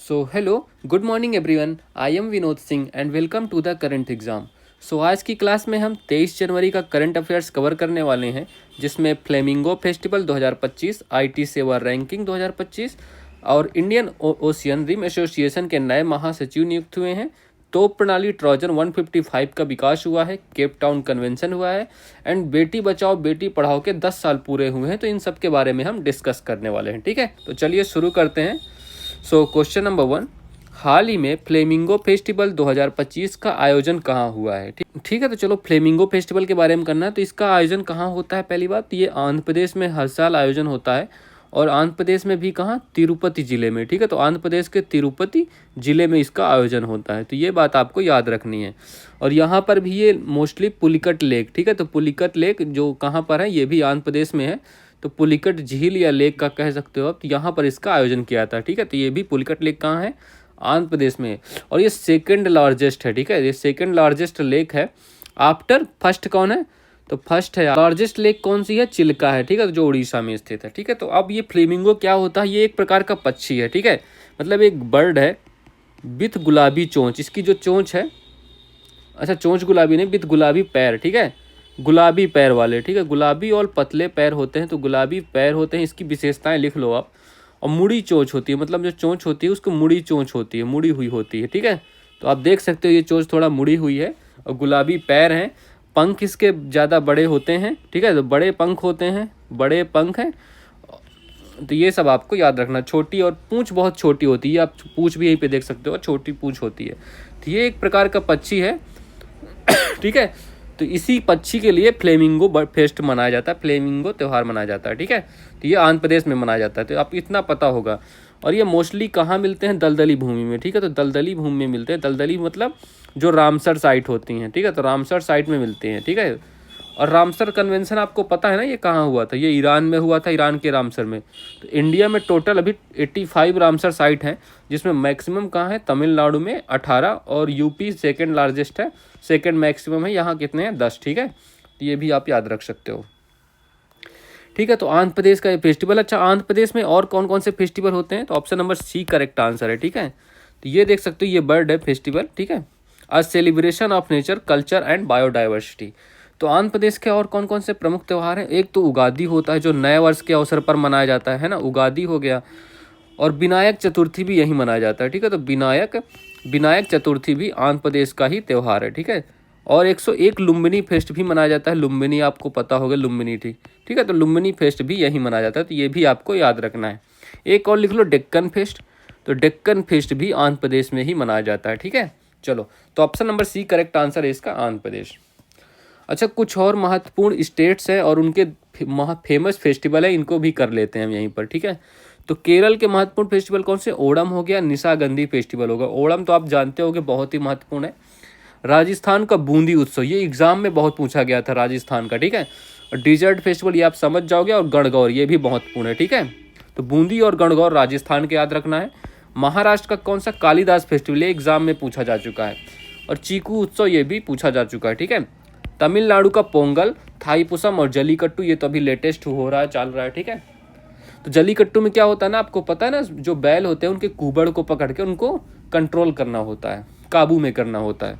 Hello, good morning everyone. I am Vinod Singh and welcome to the current exam. आज की class में हम 23 जनवरी का करंट अफेयर्स कवर करने वाले हैं, जिसमें फ्लेमिंगो फेस्टिवल 2025, आईटी सेवा रैंकिंग 2025 और इंडियन ओशियन रिम एसोसिएशन के नए महासचिव नियुक्त हुए हैं। तोप प्रणाली ट्रोजन 155 का विकास हुआ है, केप टाउन कन्वेंशन हुआ है एंड बेटी बचाओ बेटी पढ़ाओ के 10 साल पूरे हुए हैं। तो इन सब के बारे में हम डिस्कस करने वाले हैं। ठीक है, तो चलिए शुरू करते हैं। क्वेश्चन नंबर 1, हाल ही में फ्लेमिंगो फेस्टिवल 2025 का आयोजन कहाँ हुआ है? ठीक है, तो चलो फ्लेमिंगो फेस्टिवल के बारे में करना है। तो इसका आयोजन कहाँ होता है? पहली बात, ये आंध्र प्रदेश में हर साल आयोजन होता है और आंध्र प्रदेश में भी कहाँ? तिरुपति जिले में। ठीक है, तो आंध्र प्रदेश के तिरुपति जिले में इसका आयोजन होता है, तो ये बात आपको याद रखनी है। और यहाँ पर भी ये मोस्टली पुलिकट लेक, ठीक है, तो पुलिकट लेक जो कहाँ पर है, ये भी आंध्र प्रदेश में है। तो पुलिकट झील या लेक का कह सकते हो आप, तो यहाँ पर इसका आयोजन किया था। ठीक है, तो ये भी पुलिकट लेक कहाँ है? आंध्र प्रदेश में। और ये सेकंड लार्जेस्ट है। ठीक है, ये सेकंड लार्जेस्ट लेक है। आफ्टर फर्स्ट कौन है? तो फर्स्ट है लार्जेस्ट लेक कौन सी है? चिल्का है। ठीक है, जो उड़ीसा में स्थित है। ठीक है, तो अब ये फ्लेमिंगो क्या होता है? ये एक प्रकार का पक्षी है। ठीक है, मतलब एक बर्ड है विथ गुलाबी चोंच। इसकी जो चोंच है, अच्छा चोंच गुलाबी नहीं, विथ गुलाबी पैर। ठीक है, गुलाबी पैर वाले। ठीक है, गुलाबी और पतले पैर होते हैं, तो गुलाबी पैर होते हैं। इसकी विशेषताएं लिख लो आप। और मुड़ी चोंच होती है, मतलब जो चोंच होती है उसको मुड़ी चोंच होती है, मुड़ी हुई होती है। ठीक है, तो आप देख सकते हो ये चोंच थोड़ा मुड़ी हुई है और गुलाबी पैर हैं। पंख इसके ज़्यादा बड़े होते हैं। ठीक है, तो बड़े पंख होते हैं, बड़े पंख हैं। तो ये सब आपको याद रखना। छोटी और पूंछ बहुत छोटी होती है, आप पूंछ भी यहीं पे देख सकते हो, छोटी पूंछ होती है। तो ये एक प्रकार का पक्षी है। ठीक है, तो इसी पक्षी के लिए फ्लेमिंगो फेस्ट मनाया जाता है, फ्लेमिंगो त्यौहार मनाया जाता है। ठीक है, तो ये आंध्र प्रदेश में मनाया जाता है, तो आप इतना पता होगा। और ये मोस्टली कहाँ मिलते हैं? दलदली भूमि में। ठीक है, तो दलदली भूमि में मिलते हैं। दलदली मतलब जो रामसर साइट होती हैं। ठीक है, तो रामसर साइट में मिलते हैं। ठीक है, और रामसर कन्वेंशन आपको पता है ना, ये कहाँ हुआ था? ये ईरान में हुआ था, ईरान के रामसर में। तो इंडिया में टोटल अभी 85 रामसर साइट हैं, जिसमें मैक्सिमम कहाँ है? तमिलनाडु में 18 और यूपी सेकंड लार्जेस्ट है, सेकंड मैक्सिमम है। यहाँ कितने हैं? 10। ठीक है, तो ये भी आप याद रख सकते हो। ठीक है, तो आंध्र प्रदेश का ये फेस्टिवल। अच्छा, आंध्र प्रदेश में और कौन कौन से फेस्टिवल होते हैं? तो option number C correct answer है। ठीक है, तो ये देख सकते हो, ये बर्ड है फेस्टिवल। ठीक है, a celebration of nature, culture and biodiversity. तो आंध्र प्रदेश के और कौन कौन से प्रमुख त्यौहार हैं? एक तो उगादी होता है, जो नए वर्ष के अवसर पर मनाया जाता है ना, उगादी हो गया। और विनायक चतुर्थी भी यही मनाया जाता है। ठीक है, तो विनायक विनायक चतुर्थी भी आंध्र प्रदेश का ही त्यौहार है। ठीक है, और 101 लुम्बिनी फेस्ट भी मनाया जाता है। लुम्बिनी आपको पता होगा, लुम्बिनी। ठीक है, तो लुम्बिनी फेस्ट भी यही मनाया जाता है, तो ये भी आपको याद रखना है। एक और लिख लो, डेक्कन फेस्ट। तो डेक्कन फेस्ट भी आंध्र प्रदेश में ही मनाया जाता है। ठीक है, चलो, तो option number C correct answer है इसका, आंध्र प्रदेश। अच्छा, कुछ और महत्वपूर्ण स्टेट्स हैं और उनके फेमस फेस्टिवल है, इनको भी कर लेते हैं हम यहीं पर। ठीक है, तो केरल के महत्वपूर्ण फेस्टिवल कौन से? ओणम हो गया, निशागंधी फेस्टिवल होगा। ओणम तो आप जानते होंगे, बहुत ही महत्वपूर्ण है। राजस्थान का बूंदी उत्सव, ये एग्जाम में बहुत पूछा गया था, राजस्थान का। ठीक है, और डिजर्ट फेस्टिवल ये आप समझ जाओगे। और गणगौर ये भी महत्वपूर्ण है। ठीक है, तो बूंदी और गणगौर राजस्थान के याद रखना है। महाराष्ट्र का कौन सा? कालिदास फेस्टिवल, ये एग्जाम में पूछा जा चुका है। और चीकू उत्सव ये भी पूछा जा चुका है। ठीक है, तमिलनाडु का पोंगल, थाईपुसम और जलीकट्टू, ये तो अभी लेटेस्ट हो रहा है, चल रहा है। ठीक है, तो जलीकट्टू में क्या होता है ना, आपको पता है ना, जो बैल होते हैं उनके कुबड़ को पकड़ के उनको कंट्रोल करना होता है, काबू में करना होता है।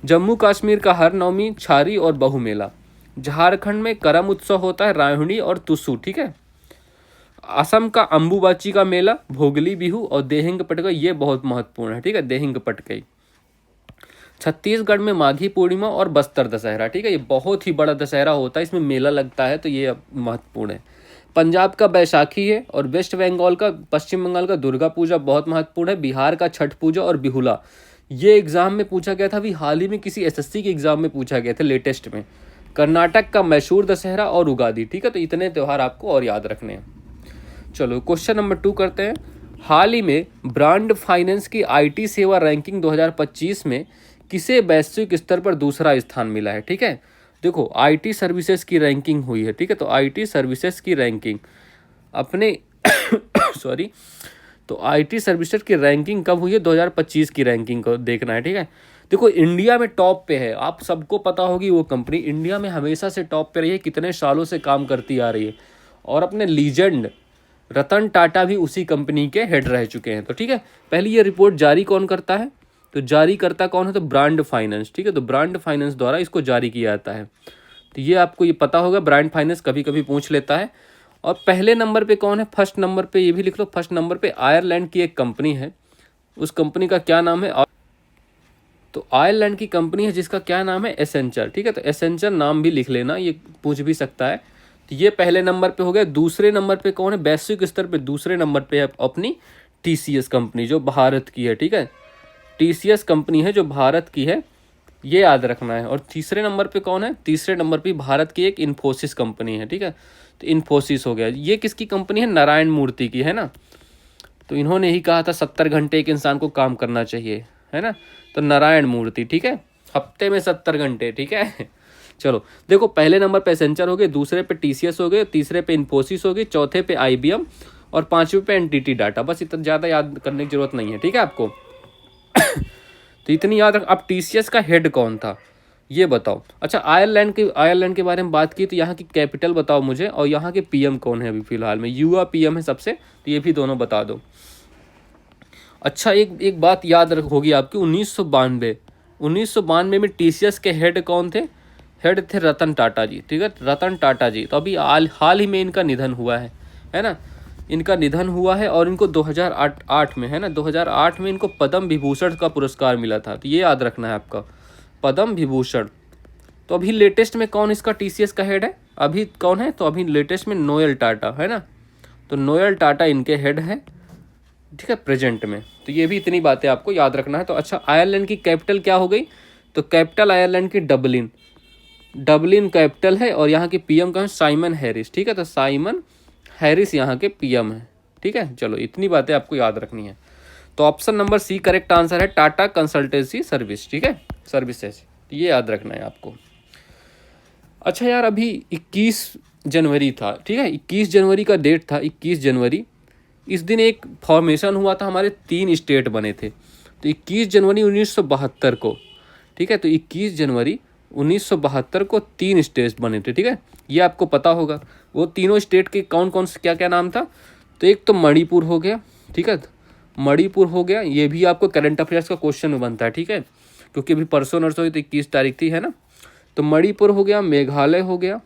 जम्मू कश्मीर का हर नवमी, छारी और बहु मेला। झारखंड में करम उत्सव होता है, रायहुणी और तुसु। ठीक है, असम का अम्बुबाची का मेला, भोगली बिहू और देहिंग पटकई, ये बहुत महत्वपूर्ण है। ठीक है, देहिंग पटकई। छत्तीसगढ़ में माघी पूर्णिमा और बस्तर दशहरा। ठीक है, ये बहुत ही बड़ा दशहरा होता है, इसमें मेला लगता है, तो ये महत्वपूर्ण है। पंजाब का बैसाखी है और वेस्ट बंगाल का, पश्चिम बंगाल का दुर्गा पूजा बहुत महत्वपूर्ण है। बिहार का छठ पूजा और बिहुला, ये एग्जाम में पूछा गया था, अभी हाल ही में किसी एसएससी के एग्जाम में पूछा गया था, लेटेस्ट में। कर्नाटक का मैसूर दशहरा और उगादी। ठीक है, तो इतने त्यौहार आपको और याद रखने हैं। चलो, क्वेश्चन नंबर 2 करते हैं। हाल ही में ब्रांड फाइनेंस की आईटी सेवा रैंकिंग 2025 में किसे वैश्विक स्तर पर दूसरा स्थान मिला है? ठीक है, देखो आईटी सर्विसेज की रैंकिंग हुई है। ठीक है, तो आईटी सर्विसेज की रैंकिंग अपने सॉरी, तो आईटी सर्विसेज की रैंकिंग कब हुई है? 2025 की रैंकिंग को देखना है। ठीक है, देखो इंडिया में टॉप पे है, आप सबको पता होगी वो कंपनी इंडिया में हमेशा से टॉप पे रही है, कितने सालों से काम करती आ रही है। और अपने लीजेंड रतन टाटा भी उसी कंपनी के हेड रह चुके हैं। तो ठीक है, पहले ये रिपोर्ट जारी कौन करता है, तो जारी करता कौन है, तो ब्रांड फाइनेंस। ठीक है, तो ब्रांड फाइनेंस द्वारा इसको जारी किया जाता है। तो ये आपको ये पता होगा, ब्रांड फाइनेंस कभी कभी पूछ लेता है। और पहले नंबर पे कौन है, फर्स्ट नंबर पे, ये भी लिख लो, फर्स्ट नंबर पे आयरलैंड की एक कंपनी है। उस कंपनी का क्या नाम है, तो आयरलैंड की कंपनी है जिसका क्या नाम है, एसेंचर। ठीक है, तो एसेंचर नाम भी लिख लेना, ये पूछ भी सकता है। तो ये पहले नंबर पे हो गया। दूसरे नंबर पे कौन है, वैश्विक स्तर पे दूसरे नंबर पे है अपनी टीसीएस कंपनी जो भारत की है। ठीक है, टीसीएस कंपनी है जो भारत की है, ये याद रखना है। और तीसरे नंबर पे कौन है, तीसरे नंबर पे भारत की एक इन्फोसिस कंपनी है। ठीक है, तो इन्फोसिस हो गया। ये किसकी कंपनी है, नारायण मूर्ति की है ना। तो इन्होंने ही कहा था 70 घंटे एक इंसान को काम करना चाहिए, है ना। तो नारायण मूर्ति, ठीक है, हफ्ते में 70 घंटे। ठीक है, चलो देखो, पहले नंबर पे एसेंचर हो गए, दूसरे पे टीसीएस हो गए, तीसरे पे इन्फोसिस हो गई, चौथे पे आईबीएम और पांचवें पे एनटीटी डाटा। बस इतना ज़्यादा याद करने की जरूरत नहीं है। ठीक है आपको तो इतनी याद रख। अब टीसीएस का हेड कौन था ये बताओ। अच्छा, आयरलैंड के बारे में बात की, तो यहाँ की कैपिटल बताओ मुझे, और यहाँ के पीएम कौन है अभी फिलहाल में, युवा पीएम है सबसे, तो ये भी दोनों बता दो। अच्छा, एक बात याद होगी आपकी, 1992 में टीसीएस के हेड कौन थे, हेड थे रतन टाटा जी। ठीक है, रतन टाटा जी। तो अभी हाल ही में इनका निधन हुआ है ना, इनका निधन हुआ है। और इनको 2008 में, है ना, 2008 में इनको पद्म विभूषण का पुरस्कार मिला था। तो ये याद रखना है आपका, पद्म विभूषण। तो अभी लेटेस्ट में कौन इसका टीसीएस का हेड है, अभी कौन है, तो अभी लेटेस्ट में नोएल टाटा, है ना। तो नोएल टाटा इनके हेड है, ठीक है, प्रेजेंट में। तो ये भी इतनी बातें आपको याद रखना है। तो अच्छा, आयरलैंड की कैपिटल क्या हो गई, तो कैपिटल आयरलैंड की डबलिन कैपिटल है। और यहाँ के पीएम का है साइमन हैरिस। ठीक है, तो साइमन हैरिस यहाँ के पीएम है। ठीक है, चलो इतनी बातें आपको याद रखनी है। तो option number C correct answer है, टाटा कंसल्टेंसी सर्विस। ठीक है, सर्विसेज, ये याद रखना है आपको। अच्छा यार, अभी 21 जनवरी था। ठीक है, 21 जनवरी का डेट था, 21 जनवरी। इस दिन एक फॉर्मेशन हुआ था, हमारे 3 स्टेट बने थे। तो 21 जनवरी 1972 को, ठीक है, तो 21 जनवरी 1972 को 3 स्टेट बने थे। ठीक है, ये आपको पता होगा। वो तीनों स्टेट के कौन कौन से क्या क्या नाम था, तो एक तो मणिपुर हो गया। ठीक है, मणिपुर हो गया, ये भी आपको करंट अफेयर्स का क्वेश्चन में बनता है। ठीक है, क्योंकि अभी परसों नरसों हुई तो 21 तारीख थी, है ना। तो मणिपुर हो गया, मेघालय हो गया।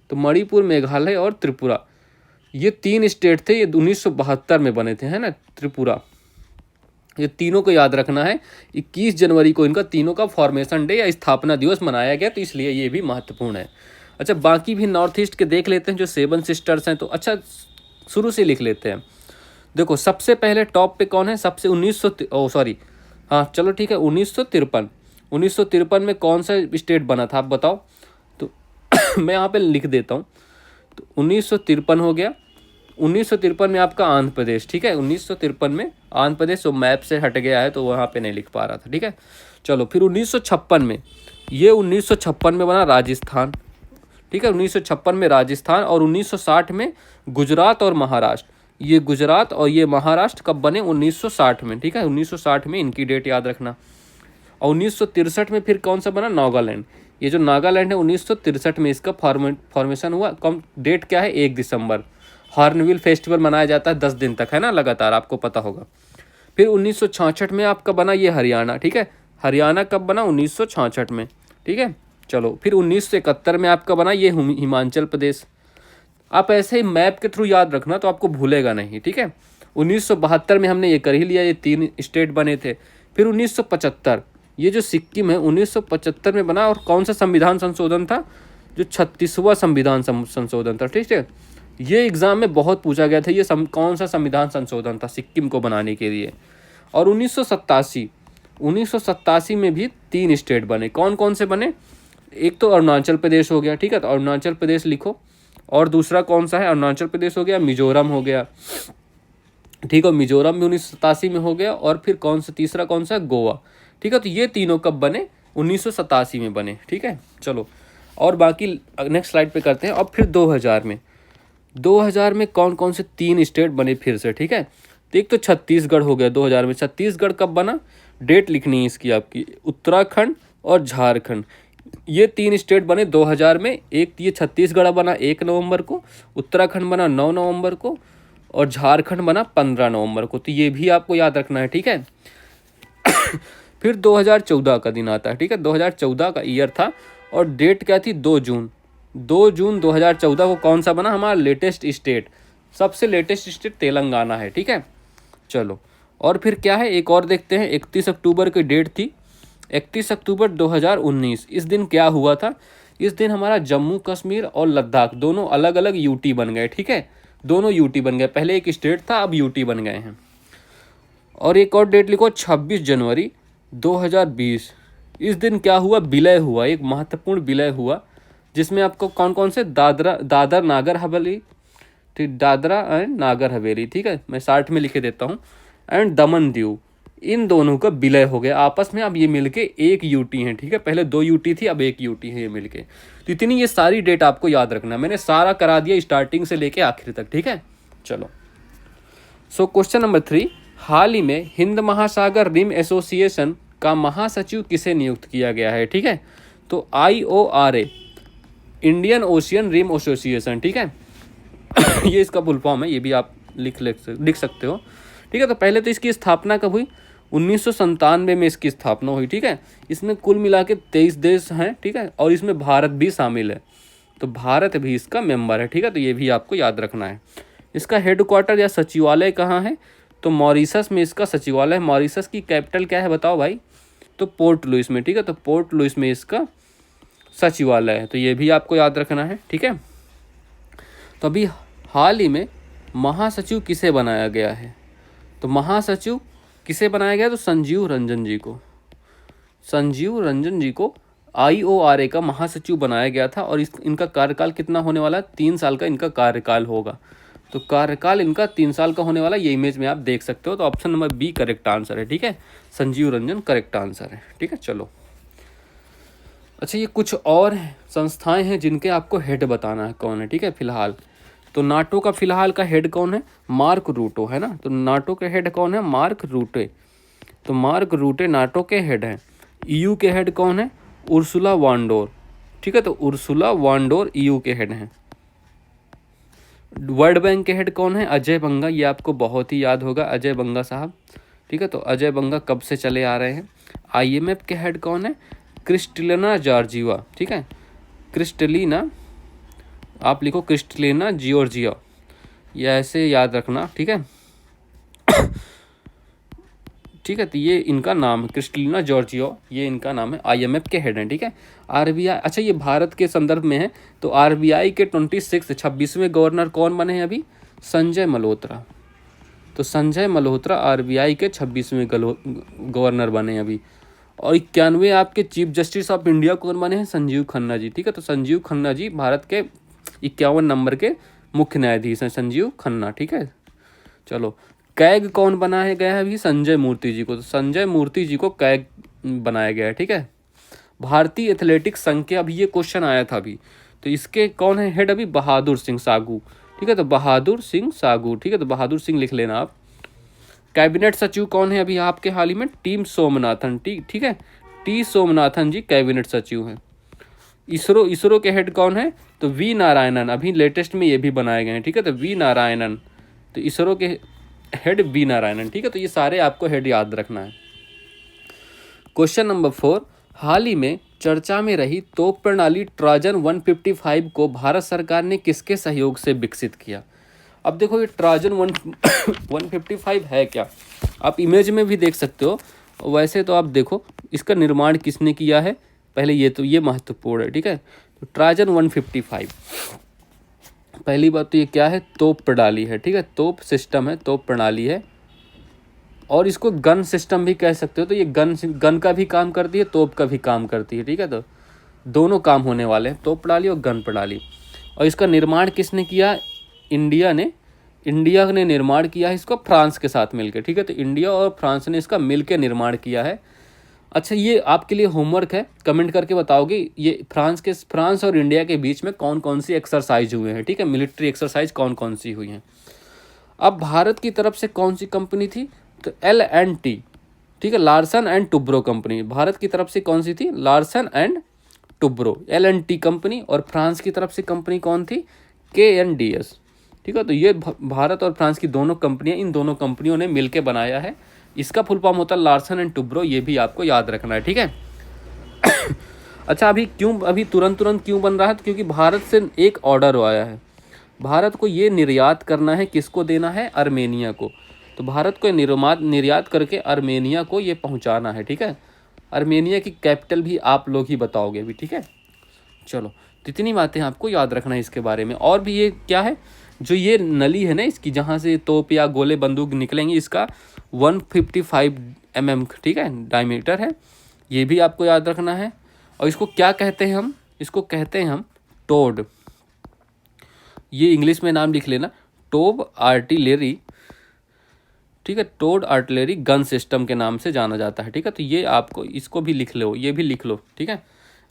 तो मणिपुर, मेघालय और त्रिपुरा, ये 3 स्टेट थे, ये 1972 में बने थे, है ना। त्रिपुरा, ये तीनों को याद रखना है। 21 जनवरी को इनका तीनों का फॉर्मेशन डे या स्थापना दिवस मनाया गया, तो इसलिए ये भी महत्वपूर्ण है। अच्छा, बाकी भी नॉर्थ ईस्ट के देख लेते हैं, जो 7 सिस्टर्स हैं। तो अच्छा, शुरू से लिख लेते हैं। देखो, सबसे पहले टॉप पे कौन है, सबसे 1953 में कौन सा स्टेट बना था, आप बताओ। तो मैं यहाँ पे लिख देता हूँ। तो 1953 हो गया। 1953 में आपका आंध्र प्रदेश। ठीक है, 1953 में आंध्र प्रदेश, वो मैप से हट गया है तो वहाँ पे नहीं लिख पा रहा था। ठीक है, चलो फिर 1956 में, ये 1956 में बना राजस्थान। ठीक है, 1956 में राजस्थान। और 1960 में गुजरात और महाराष्ट्र, ये गुजरात और ये महाराष्ट्र कब बने, 1960 में। ठीक है, 1960 में, इनकी डेट याद रखना। और 1963 में फिर कौन सा बना, नागालैंड। ये जो नागालैंड है 1963 में इसका फॉर्मेशन हुआ। कम डेट क्या है, 1 दिसंबर। हॉर्नबिल फेस्टिवल मनाया जाता है 10 दिन तक, है ना, लगातार, आपको पता होगा। फिर 1966 में आपका बना ये हरियाणा। ठीक है, हरियाणा कब बना, 1966 में। ठीक है, चलो फिर 1971 में आपका बना ये हिमाचल प्रदेश। आप ऐसे ही मैप के थ्रू याद रखना तो आपको भूलेगा नहीं। ठीक है, 1972 में हमने ये कर ही लिया, ये 3 स्टेट बने थे। फिर 1975, ये जो सिक्किम है 1975 में बना। और कौन सा संविधान संशोधन था, जो 36वां संविधान संशोधन था। ठीक है, ये एग्जाम में बहुत पूछा गया था, ये कौन सा संविधान संशोधन था सिक्किम को बनाने के लिए। और 1987 में भी 3 स्टेट बने। कौन कौन से बने, एक तो अरुणाचल प्रदेश हो गया। ठीक है, तो अरुणाचल प्रदेश लिखो। और दूसरा कौन सा है, अरुणाचल प्रदेश हो गया, मिजोरम हो गया। ठीक है, मिजोरम भी 1987 में हो गया। और फिर कौन सा तीसरा, कौन सा, गोवा। ठीक है, तो ये तीनों कब बने, 1987 में बने। ठीक है, चलो और बाकी नेक्स्ट स्लाइड पे करते हैं। अब फिर 2000 में कौन कौन से 3 स्टेट बने फिर से। ठीक है, तो एक तो छत्तीसगढ़ हो गया 2000 में। छत्तीसगढ़ कब बना, डेट लिखनी है इसकी आपकी, उत्तराखंड और झारखंड, ये 3 स्टेट बने 2000 में। एक ये छत्तीसगढ़ बना 1 नवंबर को, उत्तराखंड बना 9 नवंबर को, और झारखंड बना 15 नवंबर को। तो ये भी आपको याद रखना है, ठीक है। फिर 2014 का दिन आता है, ठीक है। 2014 का ईयर था और डेट क्या थी, 2 जून। 2 जून 2014 को कौन सा बना हमारा लेटेस्ट स्टेट, सबसे लेटेस्ट स्टेट तेलंगाना है, ठीक है। चलो, और फिर क्या है, एक और देखते हैं। 31 अक्टूबर की डेट थी, 31 अक्टूबर 2019। इस दिन क्या हुआ था, इस दिन हमारा जम्मू कश्मीर और लद्दाख दोनों अलग अलग यूटी बन गए, ठीक है। दोनों यूटी बन गए, पहले एक स्टेट था, अब यूटी बन गए हैं। और एक और डेट लिखो, 26 जनवरी 2020। इस दिन क्या हुआ, विलय हुआ, एक महत्वपूर्ण विलय हुआ, जिसमें आपको कौन कौन से दादर नागर हवेली, ठीक, दादरा एंड नागर हवेली, ठीक है, मैं 60 में लिखे देता हूँ, एंड दमन दीव, इन दोनों का विलय हो गया आपस में। अब ये मिलके एक यूटी हैं, ठीक है। पहले 2 यूटी थी, अब 1 यूटी है ये मिलके। तो इतनी ये सारी डेट आपको याद रखना, मैंने सारा करा दिया स्टार्टिंग से लेके आखिर तक, ठीक है। चलो, सो क्वेश्चन नंबर 3, हाल ही में हिंद महासागर रिम एसोसिएशन का महासचिव किसे नियुक्त किया गया है, ठीक है। तो IORA, Indian Ocean Rim Association, ठीक है। ये इसका फुल फॉर्म है, ये भी आप लिख सकते हो, ठीक है। तो पहले तो इसकी स्थापना कब हुई, 1997 में इसकी स्थापना हुई, ठीक है। इसमें कुल मिला के 23 देश हैं, ठीक है, और इसमें भारत भी शामिल है, तो भारत भी इसका मेंबर है, ठीक है। तो ये भी आपको याद रखना है। इसका हेडक्वार्टर या सचिवालय कहाँ है, तो मॉरिशस में इसका सचिवालय है। मॉरिशस की कैपिटल क्या है बताओ भाई, तो पोर्ट लुइस में, ठीक है। तो पोर्ट लुइस में इसका सचिवालय है, तो ये भी आपको याद रखना है, ठीक है। तो अभी हाल ही में महासचिव किसे बनाया गया है, तो महासचिव किसे बनाया गया, तो संजीव रंजन जी को, संजीव रंजन जी को IORA का महासचिव बनाया गया था। और इनका कार्यकाल कितना होने वाला है, 3 साल का इनका कार्यकाल होगा। तो कार्यकाल इनका 3 साल का होने वाला, ये इमेज में आप देख सकते हो। तो option number B correct answer है, ठीक है। संजीव रंजन करेक्ट आंसर है, ठीक है। चलो, अच्छा, ये कुछ और संस्थाएं हैं जिनके आपको हेड बताना है कौन है, ठीक है, फिलहाल। तो नाटो का फिलहाल का हेड कौन है, मार्क रूटो, है ना। तो नाटो के हेड कौन है, मार्क रूटे, तो मार्क रूटे नाटो के हेड हैं। EU के हेड कौन है, उर्सुला वांडोर, ठीक है। तो उर्सुला वांडोर EU के हेड हैं। वर्ल्ड बैंक के हेड कौन है, अजय बंगा, ये आपको बहुत ही याद होगा, अजय बंगा साहब, ठीक है। तो अजय बंगा कब से चले आ रहे हैं। IMF के हेड कौन है, क्रिस्टलिना जॉर्जिवा, ठीक है। क्रिस्टलिना, आप लिखो क्रिस्टलिना जियोर्जिया, ये ऐसे याद रखना, ठीक है। ठीक है, तो ये इनका नाम है क्रिस्टलिना जॉर्जिया, ये इनका नाम है, IMF के हेड हैं, ठीक है। RBI, अच्छा ये भारत के संदर्भ में है, तो RBI के 26वें गवर्नर कौन बने हैं अभी, संजय मल्होत्रा। तो संजय मल्होत्रा RBI के 26वें गवर्नर बने हैं अभी। और 91 आपके चीफ जस्टिस ऑफ इंडिया कौन बने हैं, संजीव खन्ना जी, ठीक है। तो संजीव खन्ना जी भारत के 51 नंबर के मुख्य न्यायाधीश हैं, संजीव खन्ना, ठीक है। चलो, कैग कौन बनाया गया है अभी, संजय मूर्ति जी को। तो संजय मूर्ति जी को कैग बनाया गया है, ठीक है। भारतीय एथलेटिक्स संघ के, अभी ये क्वेश्चन आया था अभी, तो इसके कौन है हेड अभी, बहादुर सिंह सागू, ठीक है। तो बहादुर सिंह सागू, ठीक है। तो बहादुर सिंह लिख लेना आप। कैबिनेट सचिव कौन है अभी आपके हाल ही में, टीम सोमनाथन, ठीक है। T सोमनाथन जी कैबिनेट सचिव हैं। इसरो के हेड कौन है, तो V नारायणन, अभी लेटेस्ट में ये भी बनाए गए हैं, ठीक है। तो V नारायणन, तो इसरो के हेड V नारायणन, ठीक है। तो ये सारे आपको हेड याद रखना है। क्वेश्चन नंबर 4, हाल ही में चर्चा में रही तोप प्रणाली ट्राजन 155 को भारत सरकार ने किसके सहयोग से विकसित किया। अब देखो ये ट्राजन 155 है क्या, आप इमेज में भी देख सकते हो। वैसे तो आप देखो इसका निर्माण किसने किया है, पहले ये महत्वपूर्ण है, ठीक है। तो ट्राजन 155, पहली बात तो ये क्या है, तोप प्रणाली है, ठीक है। तोप सिस्टम है, तोप प्रणाली है, और इसको गन सिस्टम भी कह सकते हो। तो ये गन का भी काम करती है, तोप का भी काम करती है, ठीक है। तो दोनों काम होने वाले हैं, तोप प्रणाली और गन प्रणाली। और इसका निर्माण किसने किया, इंडिया ने निर्माण किया है इसको फ्रांस के साथ मिलकर, ठीक है। तो इंडिया और फ्रांस ने इसका मिलकर निर्माण किया है। अच्छा, ये आपके लिए होमवर्क है, कमेंट करके बताओगे ये फ्रांस और इंडिया के बीच में कौन कौन सी एक्सरसाइज हुए हैं, ठीक है। मिलिट्री एक्सरसाइज कौन कौन सी हुई हैं। अब भारत की तरफ से कौन सी कंपनी थी, तो L&T, ठीक है, Larsen and Toubro company. Bharat की तरफ से कौन सी थी, Larsen and Toubro, L&T company. और फ्रांस की तरफ से कंपनी कौन थी, KNDS, ठीक है। तो ये भारत और फ्रांस की दोनों कंपनियां, इन दोनों कंपनियों ने मिलकर बनाया है। इसका फुल फॉर्म होता है लार्सन एंड टुब्रो, ये भी आपको याद रखना है, ठीक है। अच्छा, अभी तुरंत क्यों बन रहा है? तो क्योंकि भारत से एक ऑर्डर आया है। भारत को ये निर्यात करना है, किसको देना है? आर्मेनिया को। तो भारत को निर्यात करके आर्मेनिया को ये पहुंचाना है, ठीक है। आर्मेनिया की कैपिटल भी आप लोग ही बताओगे अभी, ठीक है। चलो, तो इतनी बातें आपको याद रखना है इसके बारे में। और भी ये क्या है, जो ये नली है ना इसकी, जहाँ से तोप या गोले बंदूक निकलेंगे, इसका 155 mm, ठीक है, डायमीटर है। ये भी आपको याद रखना है। और इसको क्या कहते हैं हम? इसको कहते हैं हम टोड। ये इंग्लिश में नाम लिख लेना, टोब आर्टिलरी, ठीक है। टोड आर्टिलरी गन सिस्टम के नाम से जाना जाता है, ठीक है। तो ये आपको इसको भी लिख लो, ये भी लिख लो, ठीक है।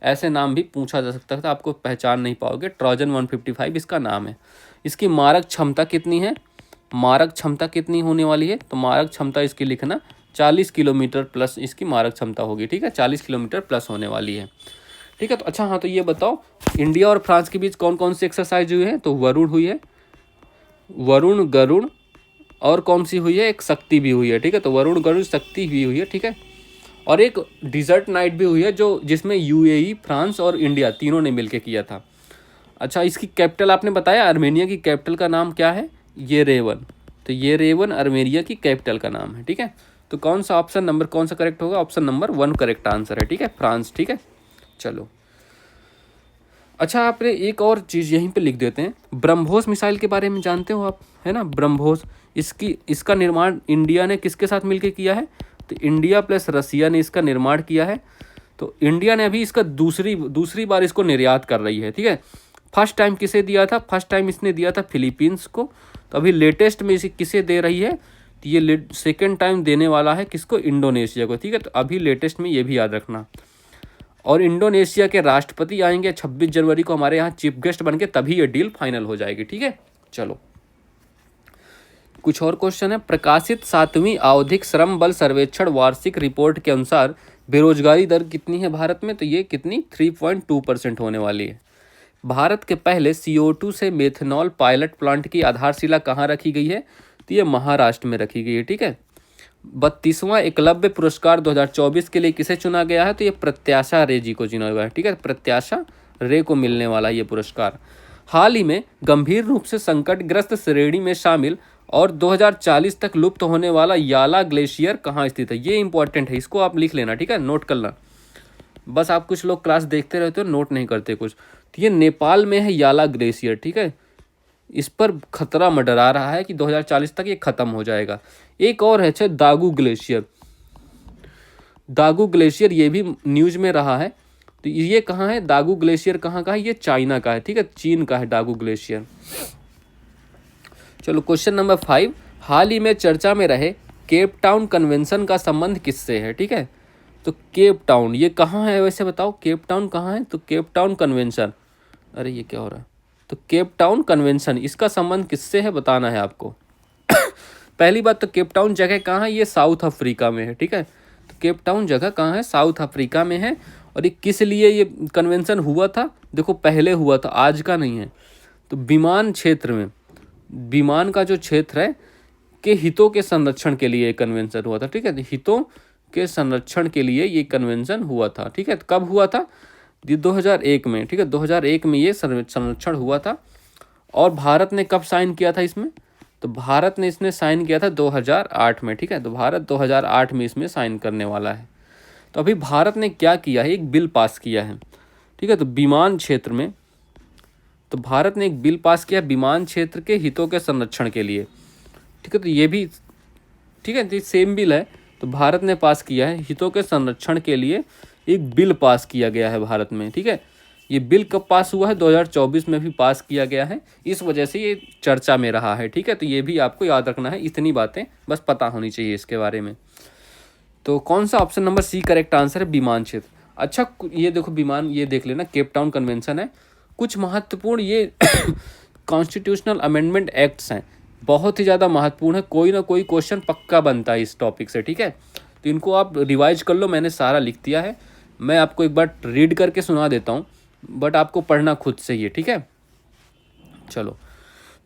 ऐसे नाम भी पूछा जा सकता था, आपको पहचान नहीं पाओगे। ट्रोजन 155 इसका नाम है। इसकी मारक क्षमता कितनी है? मारक क्षमता कितनी होने वाली है? तो मारक क्षमता इसकी लिखना 40 किलोमीटर प्लस इसकी मारक क्षमता होगी, ठीक है। 40 किलोमीटर प्लस होने वाली है, ठीक है। तो अच्छा, हाँ, तो ये बताओ इंडिया और फ्रांस के बीच कौन कौन सी एक्सरसाइज हुई है? तो वरुण हुई है, वरुण, गरुण, और कौन सी हुई है? एक शक्ति भी हुई है, ठीक है। तो वरुण, गरुण, शक्ति भी हुई है, ठीक है। और एक डिजर्ट नाइट भी हुई है, जो जिसमें यूएई, फ्रांस और इंडिया तीनों ने मिलकर किया था। अच्छा, इसकी कैपिटल आपने बताया, आर्मेनिया की कैपिटल का नाम क्या है? येरेवन। तो येरेवन आर्मेनिया की कैपिटल का नाम है, ठीक है। तो कौन सा करेक्ट होगा? ऑप्शन नंबर 1 करेक्ट आंसर है, ठीक है, फ्रांस, ठीक है। चलो, अच्छा, आपने एक और चीज़ यहीं पे लिख देते हैं। ब्रह्मोस मिसाइल के बारे में जानते हो आप, है ना? ब्रह्मोस, इसका निर्माण इंडिया ने किसके साथ मिलकर किया है? तो इंडिया प्लस रसिया ने इसका निर्माण किया है। तो इंडिया ने अभी इसका दूसरी बार इसको निर्यात कर रही है, ठीक है। फर्स्ट टाइम किसे दिया था? फर्स्ट टाइम इसने दिया था फिलीपींस को। तो अभी लेटेस्ट में इसे किसे दे रही है? तो ये सेकेंड टाइम देने वाला है किसको? इंडोनेशिया को, ठीक है। तो अभी लेटेस्ट में ये भी याद रखना। और इंडोनेशिया के राष्ट्रपति आएंगे 26 जनवरी को हमारे यहाँ चीफ गेस्ट बन के, तभी ये डील फाइनल हो जाएगी, ठीक है। चलो, कुछ और क्वेश्चन है। प्रकाशित 7वीं आवधिक श्रम बल सर्वेक्षण वार्षिक रिपोर्ट के अनुसार बेरोजगारी दर कितनी है भारत में? तो ये कितनी? 3.2% होने वाली है। भारत के पहले CO2 से मेथनॉल पायलट प्लांट की आधारशिला कहाँ रखी गई है? तो ये महाराष्ट्र में रखी गई है, ठीक है। 32वां एकलव्य पुरस्कार 2024 के लिए किसे चुना गया है? तो ये प्रत्याशा रे जी को चुना गया है, ठीक है। प्रत्याशा रे को मिलने वाला ये पुरस्कार। हाल ही में गंभीर रूप से संकटग्रस्त श्रेणी में शामिल और 2040 तक लुप्त होने वाला याला ग्लेशियर कहाँ स्थित है? ये इंपॉर्टेंट है, इसको आप लिख लेना, ठीक है, नोट कर लेना। बस आप कुछ लोग क्लास देखते रहते हो, नोट नहीं करते कुछ। तो ये नेपाल में है याला ग्लेशियर, ठीक है। इस पर खतरा मंडरा रहा है कि 2040 तक ये खत्म हो जाएगा। एक और है, अच्छा, दागू ग्लेशियर। दागू ग्लेशियर ये भी न्यूज में रहा है। तो ये कहाँ है? दागू ग्लेशियर कहाँ का है? ये चाइना का है, ठीक है, चीन का है दागू ग्लेशियर। चलो, क्वेश्चन नंबर 5, हाल ही में चर्चा में रहे केप टाउन कन्वेंशन का संबंध किससे है? ठीक है, तो केप टाउन ये कहाँ है वैसे बताओ, केप टाउन कहाँ है? तो केप टाउन कन्वेंशन, अरे ये क्या हो रहा है? तो केप टाउन कन्वेंशन, इसका संबंध किससे है बताना है आपको। पहली बात तो केप टाउन जगह कहाँ है? ये साउथ अफ्रीका में है, ठीक है। तो केप टाउन जगह कहाँ है? साउथ अफ्रीका में है। और ये किस लिए ये कन्वेंशन हुआ था? देखो, पहले हुआ था, आज का नहीं है। तो विमान क्षेत्र में, विमान का जो क्षेत्र है के हितों के संरक्षण के लिए कन्वेंशन हुआ था, ठीक है। हितों के संरक्षण के लिए ये कन्वेंशन हुआ था, ठीक है। कब हुआ था? 2001 में, ठीक है, 2001 में ये संरक्षण हुआ था। और भारत ने कब साइन किया था इसमें? तो भारत ने इसने साइन किया था 2008 में, ठीक है। तो भारत 2008 में इसमें साइन करने वाला है। तो अभी भारत ने क्या किया है? एक बिल पास किया है, ठीक है। तो विमान क्षेत्र में, तो भारत ने एक बिल पास किया विमान क्षेत्र के हितों के संरक्षण के लिए, ठीक है। तो ये भी, ठीक है, सेम बिल है। तो भारत ने पास किया है हितों के संरक्षण के लिए, एक बिल पास किया गया है भारत में, ठीक है। ये बिल कब पास हुआ है? 2024 में भी पास किया गया है, इस वजह से ये चर्चा में रहा है, ठीक है। तो ये भी आपको याद रखना है, इतनी बातें बस पता होनी चाहिए इसके बारे में। तो कौन सा option number C correct answer है? विमान क्षेत्र। अच्छा, ये देखो विमान, ये देख लेना, केप टाउन कन्वेंशन है। कुछ महत्वपूर्ण ये कॉन्स्टिट्यूशनल अमेंडमेंट एक्ट्स हैं, बहुत ही ज़्यादा महत्वपूर्ण है, कोई ना कोई क्वेश्चन पक्का बनता है इस टॉपिक से, ठीक है। तो इनको आप रिवाइज कर लो, मैंने सारा लिख दिया है। मैं आपको एक बार रीड करके सुना देता हूँ, बट आपको पढ़ना खुद से ही है, ठीक है। चलो,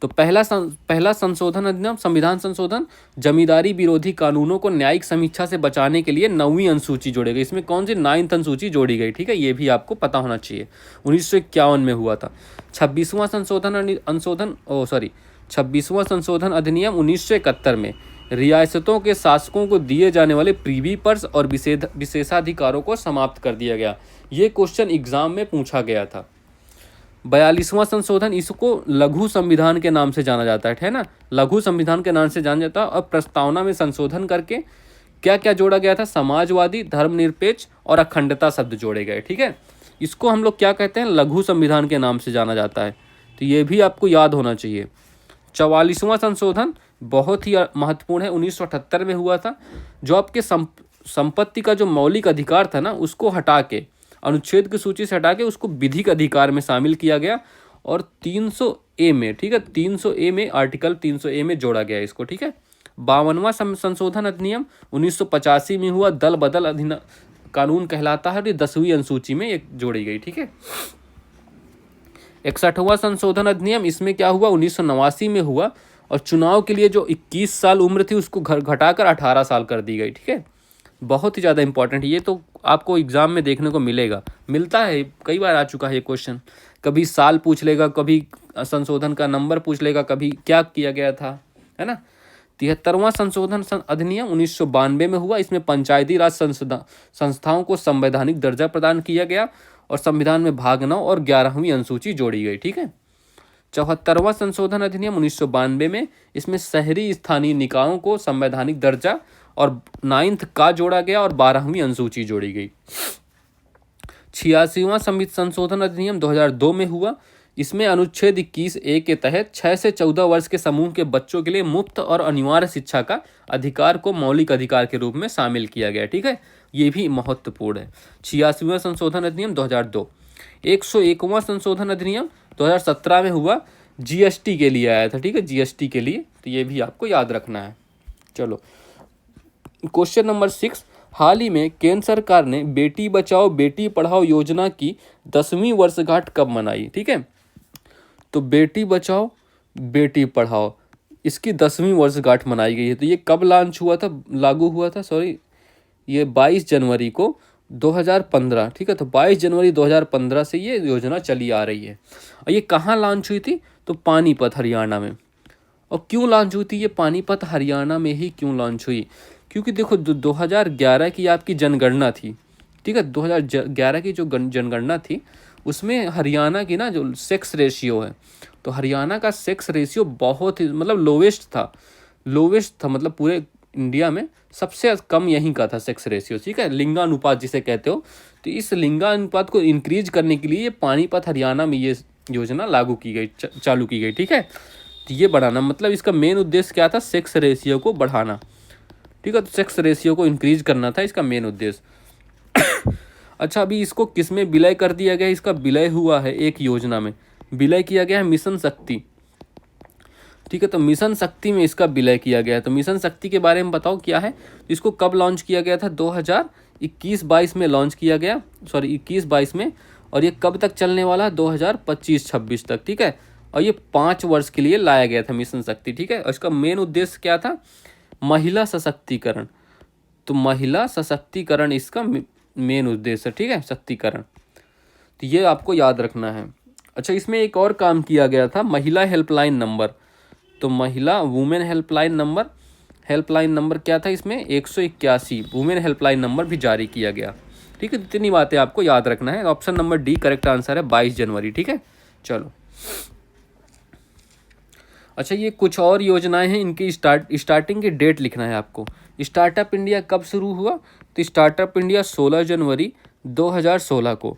तो पहला संशोधन अधिनियम संविधान संशोधन जमींदारी विरोधी कानूनों को न्यायिक समीक्षा से बचाने के लिए 9वीं अनुसूची जोड़ी गई। इसमें कौन सी 9th अनुसूची जोड़ी गई, ठीक है, ये भी आपको पता होना चाहिए। 1951 में हुआ था। 26वां संशोधन अधिनियम 1971 में रियासतों के शासकों को दिए जाने वाले प्रीवी पर्स और विशेषाधिकारों को समाप्त कर दिया गया। ये क्वेश्चन एग्जाम में पूछा गया था। 42वां संशोधन, इसको लघु संविधान के नाम से जाना जाता है ना, लघु संविधान के नाम से जाना जाता है। और प्रस्तावना में संशोधन करके क्या क्या जोड़ा गया था, समाजवादी, धर्मनिरपेक्ष और अखंडता शब्द जोड़े गए, ठीक है। इसको हम लोग क्या कहते हैं, लघु संविधान के नाम से जाना जाता है, तो ये भी आपको याद होना चाहिए। 44वां संशोधन बहुत ही महत्वपूर्ण है, 1978 में हुआ था। जो आपके संपत्ति का जो मौलिक अधिकार था ना, उसको हटा के, अनुच्छेद की सूची से हटा के उसको विधिक अधिकार में शामिल किया गया और 300A में, ठीक है, 300A में, आर्टिकल 300A में जोड़ा गया इसको, ठीक है। 52वां संशोधन अधिनियम 1985 में हुआ, दल बदल कानून कहलाता है और ये 10वीं अनुसूची में एक जोड़ी गई, ठीक है। 61वां संशोधन अधिनियम, इसमें क्या हुआ, 1989 में हुआ और चुनाव के लिए जो 21 साल उम्र थी उसको घटाकर 18 साल कर दी गई, ठीक है। बहुत ही ज़्यादा इंपॉर्टेंट, ये तो आपको एग्जाम में देखने को मिलता है, कई बार आ चुका है ये क्वेश्चन। कभी साल पूछ लेगा, कभी संशोधन का नंबर पूछ लेगा, कभी क्या किया गया था, है ना। 73वां संशोधन अधिनियम 1992 में हुआ। इसमें पंचायती राज संस्थाओं को संवैधानिक दर्जा प्रदान किया गया और संविधान में भाग 9 और 11वीं अनुसूची जोड़ी गई, ठीक है। 74वां संशोधन अधिनियम 1992 में, इसमें शहरी स्थानीय निकायों को संवैधानिक दर्जा और 9th का जोड़ा गया और 12वीं अनुसूची जोड़ी गई। 86वां संशोधन अधिनियम 2002 में हुआ। इसमें अनुच्छेद 21A के तहत 6 से 14 वर्ष के समूह के बच्चों के लिए मुफ्त और अनिवार्य शिक्षा का अधिकार को मौलिक अधिकार के रूप में शामिल किया गया, ठीक है। ये भी महत्वपूर्ण है। 86वां संशोधन अधिनियम 2002। 101वां संशोधन अधिनियम 2017 में हुआ, GST के लिए आया था, ठीक है, GST के लिए, तो ये भी आपको याद रखना है। चलो क्वेश्चन नंबर 6, हाल ही में केंद्र सरकार ने बेटी बचाओ बेटी पढ़ाओ योजना की 10वीं वर्षगांठ कब मनाई, ठीक है। तो बेटी बचाओ बेटी पढ़ाओ, इसकी 10वीं वर्षगांठ मनाई गई है। तो ये कब लॉन्च हुआ था, लागू हुआ था, ये 22 जनवरी को 2015, ठीक है। तो 22 जनवरी 2015 से ये योजना चली आ रही है। और ये कहाँ लॉन्च हुई थी, तो पानीपत हरियाणा में। और क्यों लॉन्च हुई थी ये पानीपत हरियाणा में ही क्यों लॉन्च हुई, क्योंकि देखो 2011 की आपकी जनगणना थी, ठीक है। 2011 की जो जनगणना थी उसमें हरियाणा की ना जो सेक्स रेशियो है, तो हरियाणा का सेक्स रेशियो बहुत ही मतलब लोवेस्ट था, मतलब पूरे इंडिया में सबसे कम यहीं का था सेक्स रेशियो, ठीक है, लिंगानुपात जिसे कहते हो। तो इस लिंगानुपात को इंक्रीज करने के लिए ये पानीपत हरियाणा में ये योजना लागू की गई, चालू की गई, ठीक है। तो ये बढ़ाना, मतलब इसका मेन उद्देश्य क्या था, सेक्स रेशियो को बढ़ाना, ठीक है। तो सेक्स रेशियो को इंक्रीज करना था इसका मेन उद्देश्य। अच्छा, अभी इसको किस में विलय कर दिया गया, इसका विलय हुआ है एक योजना में, विलय किया गया है मिशन शक्ति, ठीक है। तो मिशन शक्ति में इसका विलय किया गया है। तो मिशन शक्ति के बारे में बताओ क्या है, तो इसको कब लॉन्च किया गया था, 2021-22 में लॉन्च किया गया, 21-22 में। और ये कब तक चलने वाला, 2025-26 तक, ठीक है। और ये 5 वर्ष के लिए लाया गया था मिशन शक्ति, ठीक है। और इसका मेन उद्देश्य क्या था, महिला सशक्तिकरण। तो महिला सशक्तिकरण इसका मेन उद्देश्य है, ठीक है, शक्तिकरण। तो ये आपको याद रखना है। अच्छा, इसमें एक और काम किया गया था, महिला हेल्पलाइन नंबर। तो महिला वुमेन हेल्पलाइन नंबर क्या था इसमें, 181 वुमेन हेल्पलाइन नंबर भी जारी किया गया, ठीक है। इतनी बातें आपको याद रखना है। Option number D correct answer है, 22 जनवरी, ठीक है। चलो अच्छा, ये कुछ और योजनाएं हैं, इनकी स्टार्टिंग की डेट लिखना है आपको। स्टार्टअप इंडिया कब शुरू हुआ, तो स्टार्टअप इंडिया 16 जनवरी 2016 को,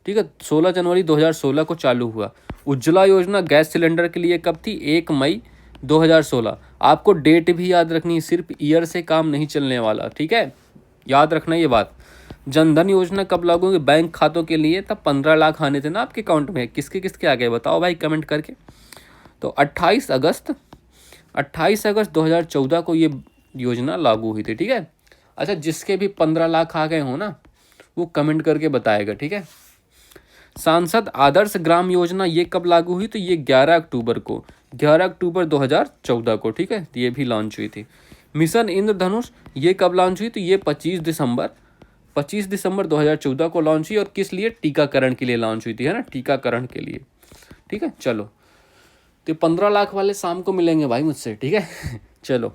ठीक है, 16 जनवरी 2016 को चालू हुआ। उज्ज्वला योजना गैस सिलेंडर के लिए कब थी, 1 मई 2016। आपको डेट भी याद रखनी है, सिर्फ ईयर से काम नहीं चलने वाला, ठीक है, याद रखना ये बात। जनधन योजना कब लागू हुई, बैंक खातों के लिए तब 15 लाख आने थे ना आपके अकाउंट में, किसके किसके आ गए बताओ भाई कमेंट करके। तो 28 अगस्त 2014 को ये योजना लागू हुई थी, ठीक है। अच्छा, जिसके भी 15 लाख आ गए हो ना, वो कमेंट करके बताएगा, ठीक है। सांसद आदर्श ग्राम योजना ये कब लागू हुई, तो ये 11 अक्टूबर को 11 अक्टूबर 2014 को, ठीक है, तो ये भी लॉन्च हुई थी। मिशन इंद्रधनुष ये कब लॉन्च हुई? तो ये 25 दिसंबर 2014 को लॉन्च हुई। और किस लिए? टीकाकरण के लिए लॉन्च हुई थी, है ना, टीकाकरण के लिए। ठीक है, चलो, तो 15 लाख वाले शाम को मिलेंगे भाई मुझसे, ठीक है। चलो,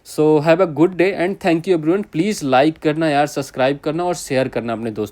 so have a good day and thank you everyone. Please like करना यार, सब्सक्राइब करना और शेयर करना अपने दोस्तों।